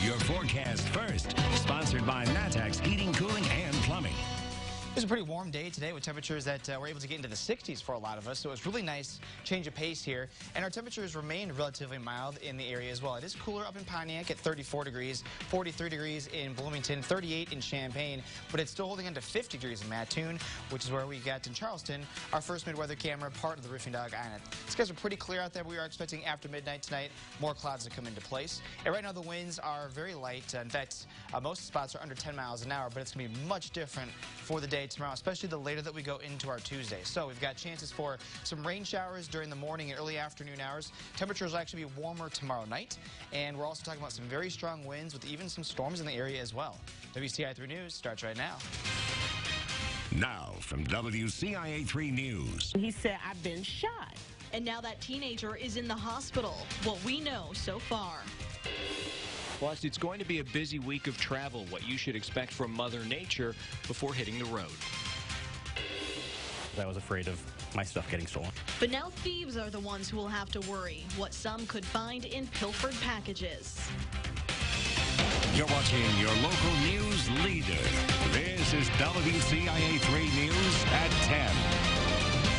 your forecast first. Sponsored by Matex Heating, Cooling, and Plumbing. It was a pretty warm day today with temperatures that were able to get into the 60s for a lot of us, so it was really nice change of pace here. And our temperatures remained relatively mild in the area as well. It is cooler up in Pontiac at 34 degrees, 43 degrees in Bloomington, 38 in Champaign, but it's still holding on to 50 degrees in Mattoon, which is where we got in Charleston, our first mid-weather camera, part of the Roofing Dog Island. Skies are pretty clear out there. We are expecting after midnight tonight more clouds to come into place. And right now the winds are very light. In fact, most spots are under 10 miles an hour, but it's going to be much different for the day tomorrow, especially the later that we go into our Tuesday. So we've got chances for some rain showers during the morning and early afternoon hours. Temperatures will actually be warmer tomorrow night, and we're also talking about some very strong winds with even some storms in the area as well. WCIA 3 News starts right now. Now from WCIA 3 News. He said, I've been shot. And now that teenager is in the hospital. What we know so far. Plus, it's going to be a busy week of travel, what you should expect from Mother Nature before hitting the road. I was afraid of my stuff getting stolen. But now thieves are the ones who will have to worry what some could find in pilfered packages. You're watching your local news leader. This is WCIA 3 News at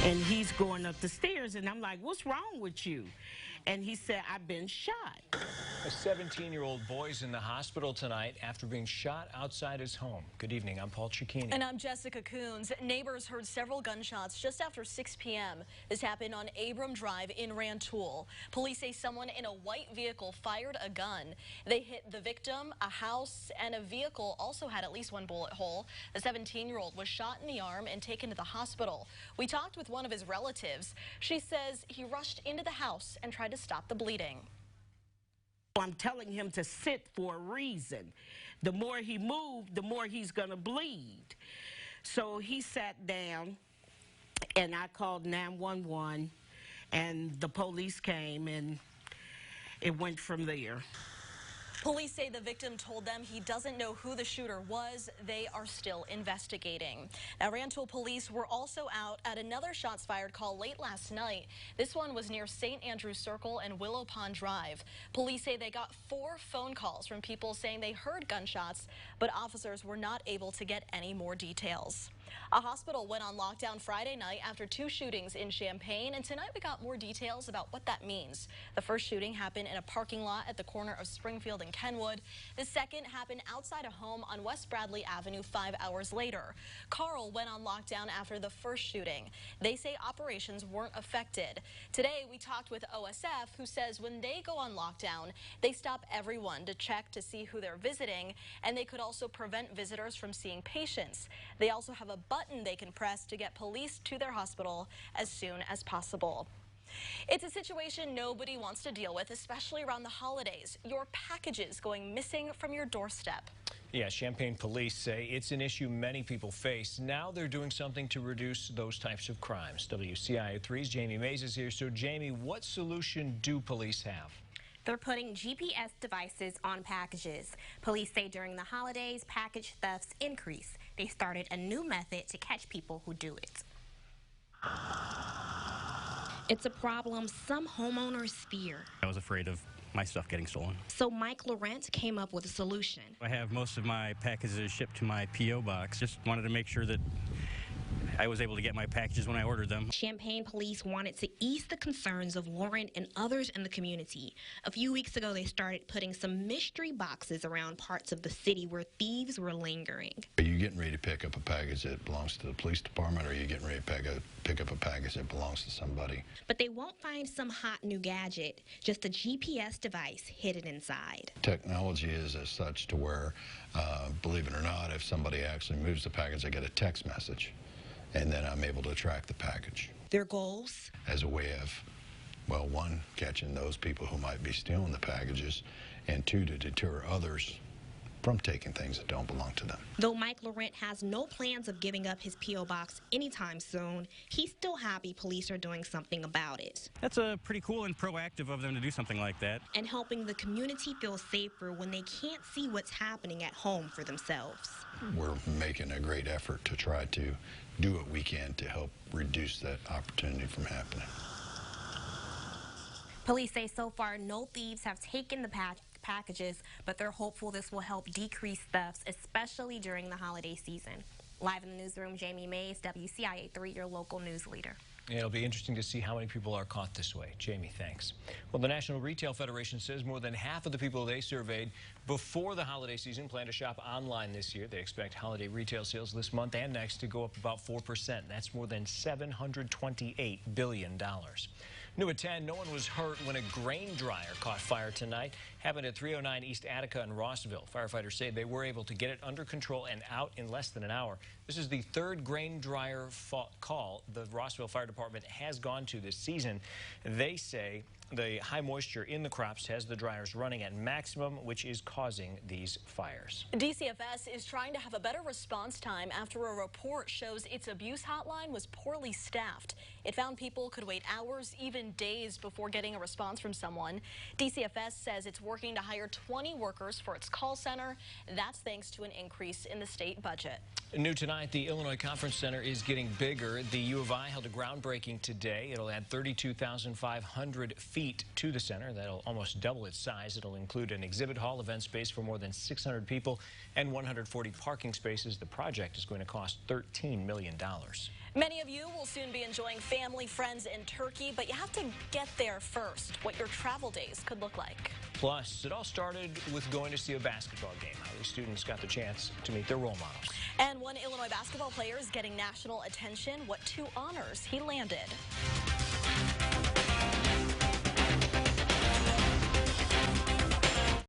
10. And he's going up the stairs, and I'm like, what's wrong with you? And he said, I've been shot. A 17-year-old boy is in the hospital tonight after being shot outside his home. Good evening. I'm Paul Cicchini. And I'm Jessica Coons. Neighbors heard several gunshots just after 6 p.m. This happened on Abram Drive in Rantoul. Police say someone in a white vehicle fired a gun. They hit the victim, a house, and a vehicle also had at least one bullet hole. The 17-year-old was shot in the arm and taken to the hospital. We talked with one of his relatives. She says he rushed into the house and tried to stop the bleeding. I'm telling him to sit for a reason. The more he moved, the more he's going to bleed. So he sat down, and I called 911, and the police came, and it went from there. Police say the victim told them he doesn't know who the shooter was. They are still investigating. Now, Rantoul police were also out at another shots fired call late last night. This one was near St. Andrews Circle and Willow Pond Drive. Police say they got 4 phone calls from people saying they heard gunshots, but officers were not able to get any more details. A hospital went on lockdown Friday night after 2 shootings in Champaign, and tonight we got more details about what that means. The first shooting happened in a parking lot at the corner of Springfield and Kenwood. The second happened outside a home on West Bradley Avenue 5 hours later. Carl went on lockdown after the first shooting. They say operations weren't affected. Today we talked with OSF, who says when they go on lockdown, they stop everyone to check to see who they're visiting, and they could also prevent visitors from seeing patients. They also have a button they can press to get police to their hospital as soon as possible. It's a situation nobody wants to deal with, especially around the holidays. Your packages going missing from your doorstep. Yeah, Champaign police say it's an issue many people face. Now they're doing something to reduce those types of crimes. WCIA 3's Jamie Mays is here. So, Jamie, what solution do police have? They're putting GPS devices on packages. Police say during the holidays, package thefts increase. They started a new method to catch people who do it. It's a problem some homeowners fear. I was afraid of my stuff getting stolen. So Mike Laurent came up with a solution. I have most of my packages shipped to my P.O. box. Just wanted to make sure that I was able to get my packages when I ordered them. Champaign police wanted to ease the concerns of Laurent and others in the community. A few weeks ago, they started putting some mystery boxes around parts of the city where thieves were lingering. Are you getting ready to pick up a package that belongs to the police department, or are you getting ready to pick up a package that belongs to somebody? But they won't find some hot new gadget, just a GPS device hidden inside. Technology is as such to where, believe it or not, if somebody actually moves the package, I get a text message, and then I'm able to track the package. Their goals? As a way of, well, 1, catching those people who might be stealing the packages, and 2, to deter others from taking things that don't belong to them. Though Mike Laurent has no plans of giving up his P.O. box anytime soon, he's still happy police are doing something about it. That's pretty cool and proactive of them to do something like that. And helping the community feel safer when they can't see what's happening at home for themselves. We're making a great effort to try to do what we can to help reduce that opportunity from happening. Police say so far no thieves have taken the packages, but they're hopeful this will help decrease thefts, especially during the holiday season. Live in the newsroom, Jamie Mays, WCIA 3, your local news leader. It'll be interesting to see how many people are caught this way. Jamie, thanks. Well, the National Retail Federation says more than half of the people they surveyed before the holiday season plan to shop online this year. They expect holiday retail sales this month and next to go up about 4%. That's more than $728 billion. New at 10, no one was hurt when a grain dryer caught fire tonight. Happened at 309 East Attica in Rossville. Firefighters say they were able to get it under control and out in less than an hour. This is the third grain dryer call the Rossville Fire Department has gone to this season. They say the high moisture in the crops has the dryers running at maximum, which is causing these fires. DCFS is trying to have a better response time after a report shows its abuse hotline was poorly staffed. It found people could wait hours, even days, before getting a response from someone. DCFS says it's working to hire 20 workers for its call center. That's thanks to an increase in the state budget. New tonight, the Illinois Conference Center is getting bigger. The U of I held a groundbreaking today. It'll add 32,500 feet to the center. That'll almost double its size. It'll include an exhibit hall, event space for more than 600 people, and 140 parking spaces. The project is going to cost $13 million. Many of you will soon be enjoying family, friends, and turkey, but you have to get there first. What your travel days could look like. Plus, it all started with going to see a basketball game. How these students got the chance to meet their role models. And one Illinois basketball player is getting national attention. What 2 honors he landed.